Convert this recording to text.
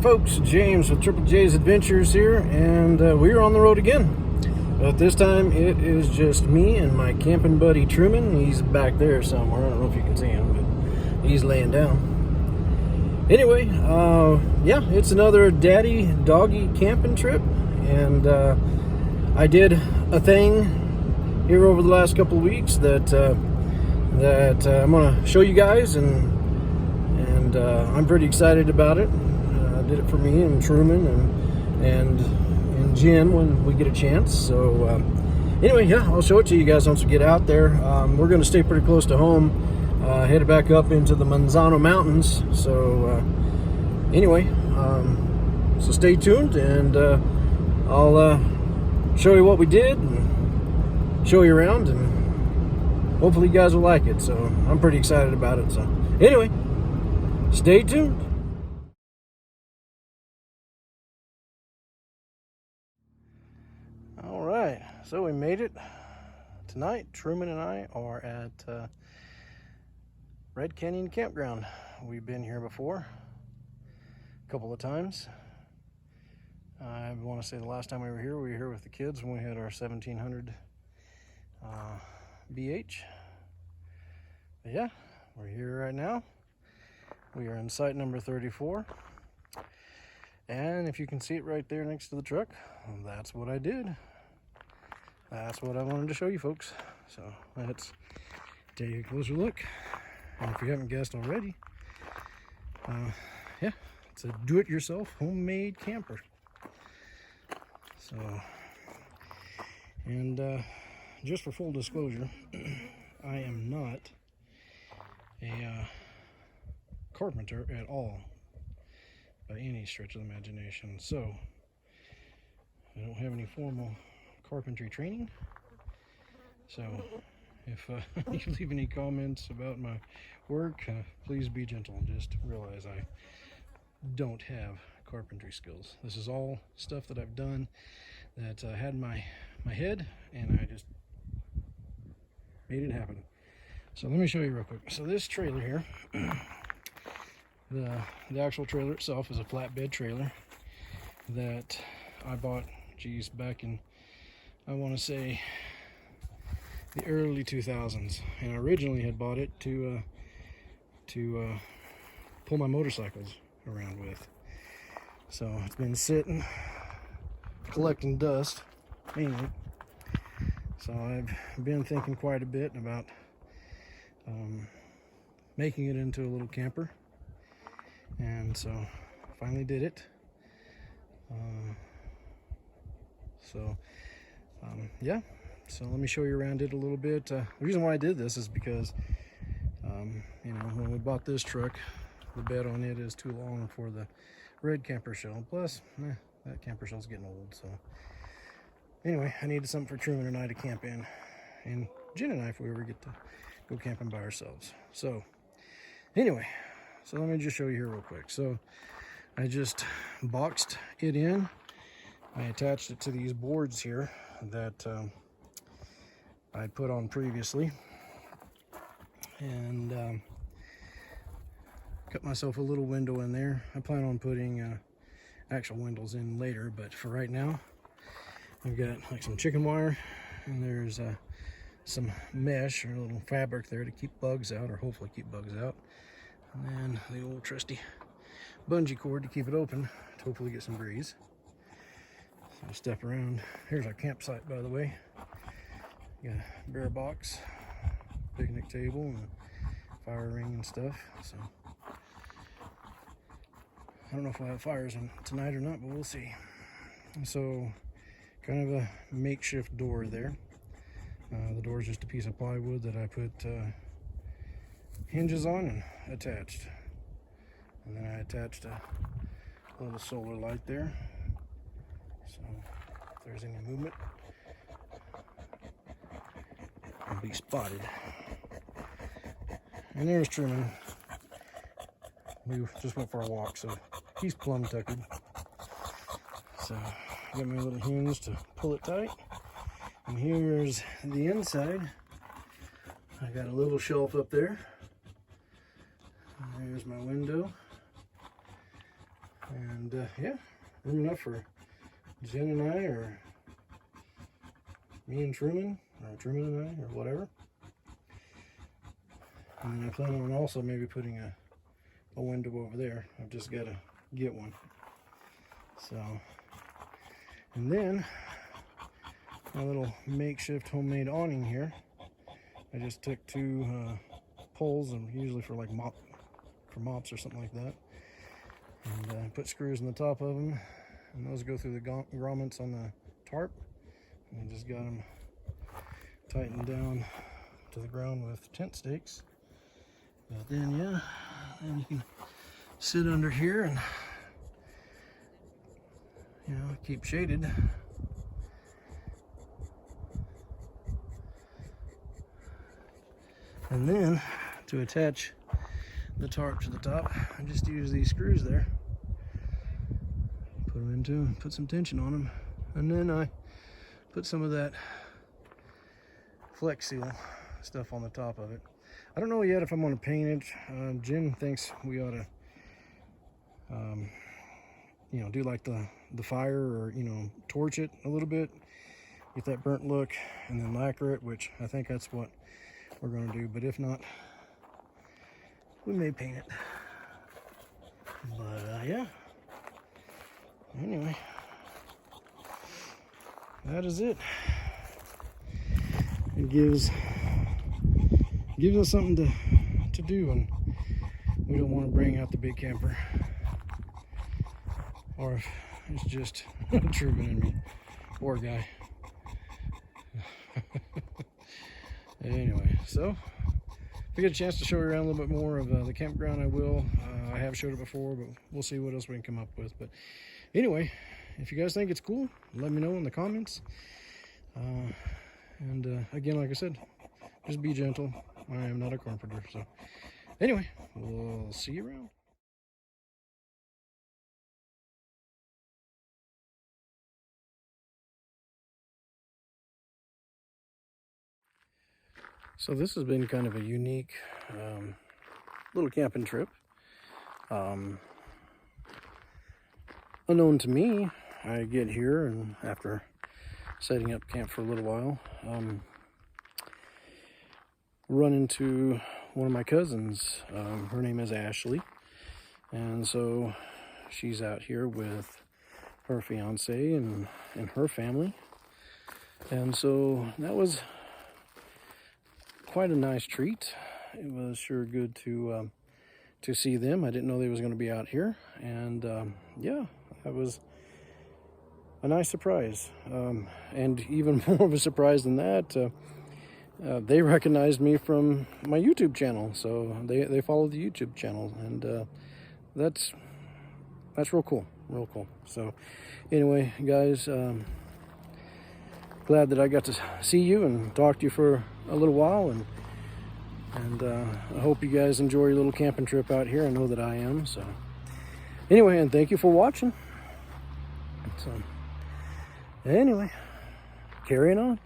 folks, James with Triple J's Adventures here, and we're on the road again. But this time it is just me and my camping buddy Truman. He's back there somewhere. I don't know if you can see him, but he's laying down. Anyway, yeah, it's another daddy doggy camping trip, and I did a thing here over the last couple of weeks that I'm gonna show you guys, and I'm pretty excited about it. I did it for me and Truman and Jen when we get a chance. So anyway, yeah, I'll show it to you guys once we get out there. We're going to stay pretty close to home, headed back up into the Manzano Mountains. So anyway, so stay tuned, and I'll show you what we did and show you around, and hopefully you guys will like it. So I'm pretty excited about it. So anyway, stay tuned. All right, so we made it. Tonight, Truman and I are at Canyon Campground. We've been here before a couple of times. I want to say the last time we were here with the kids when we had our 1700 BH. But yeah, we're here right now. We are in site number 34. And if you can see it right there next to the truck, that's what I did. That's what I wanted to show you folks. So let's take a closer look. And if you haven't guessed already, yeah, it's a do-it-yourself homemade camper. So, and just for full disclosure, I am not a carpenter at all by any stretch of the imagination. So I don't have any formal carpentry training. So if you leave any comments about my work, please be gentle. Just realize I don't have carpentry skills. This is all stuff that I've done that had in my head, and I just made it happen. So let me show you real quick. So this trailer here, the actual trailer itself is a flatbed trailer that I bought, geez, back in, I want to say, the early 2000s, and I originally had bought it to pull my motorcycles around with. So it's been sitting, collecting dust, mainly. So I've been thinking quite a bit about making it into a little camper, and so finally did it. Yeah, so let me show you around it a little bit. The reason why I did this is because you know, when we bought this truck, the bed on it is too long for the red camper shell. Plus, that camper shell's getting old. So anyway, I needed something for Truman and I to camp in, and Jen and I, if we ever get to go camping by ourselves. So anyway, so let me just show you here real quick. So I just boxed it in. I attached it to these boards here that I put on previously, and cut myself a little window in there. I plan on putting actual windows in later, but for right now, I've got like some chicken wire, and there's some mesh or a little fabric there to keep bugs out, or hopefully keep bugs out, and then the old trusty bungee cord to keep it open to hopefully get some breeze. So I'll step around. Here's our campsite, by the way. Got a bear box, picnic table, and fire ring and stuff. So I don't know if we'll have fires on tonight or not, but we'll see. So kind of a makeshift door there. The door is just a piece of plywood that I put hinges on and attached. And then I attached a little solar light there. So if there's any movement, I'll be spotted. And there's Truman. We just went for a walk, so he's plumb tucked. So got my little hinge to pull it tight. And here's the inside. I got a little shelf up there. And there's my window. And yeah, room enough for Jen and I, or me and Truman, or Truman and I, or whatever. And I plan on also maybe putting a window over there. I've just got to get one. So, and then my little makeshift homemade awning here. I just took two poles, and usually for like mops or something like that, and put screws in the top of them, and those go through the grommets on the tarp, and I just got them tightened down to the ground with tent stakes. But then, yeah, then you can sit under here and, you know, keep shaded. And then to attach the tarp to the top, I just use these screws there, put them into and put some tension on them, and then I put some of that Flex Seal stuff on the top of it. I don't know yet if I'm going to paint it. Jim thinks we ought to, you know, do like the fire, or, you know, torch it a little bit, get that burnt look, and then lacquer it, which I think that's what we're going to do. But if not, we may paint it. But yeah, anyway, that is it. It gives us something to do, and we don't want to bring out the big camper, or if it's just Truman and me, poor guy. Anyway, so if I get a chance to show you around a little bit more of the campground, I will. I have showed it before, but we'll see what else we can come up with. But anyway, if you guys think it's cool, let me know in the comments. And again, like I said, just be gentle. I am not a carpenter. So anyway, we'll see you around. So this has been kind of a unique little camping trip. Unknown to me, I get here, and after setting up camp for a little while, run into one of my cousins. Her name is Ashley, and so she's out here with her fiance and her family, and so that was quite a nice treat. It was sure good to see them. I didn't know they was going to be out here, and yeah, that was a nice surprise. And even more of a surprise than that, they recognized me from my YouTube channel. So they follow the YouTube channel, and that's real cool, real cool. So anyway, guys, glad that I got to see you and talk to you for a little while, and I hope you guys enjoy your little camping trip out here. I know that I am. So anyway, and thank you for watching. So anyway, carrying on.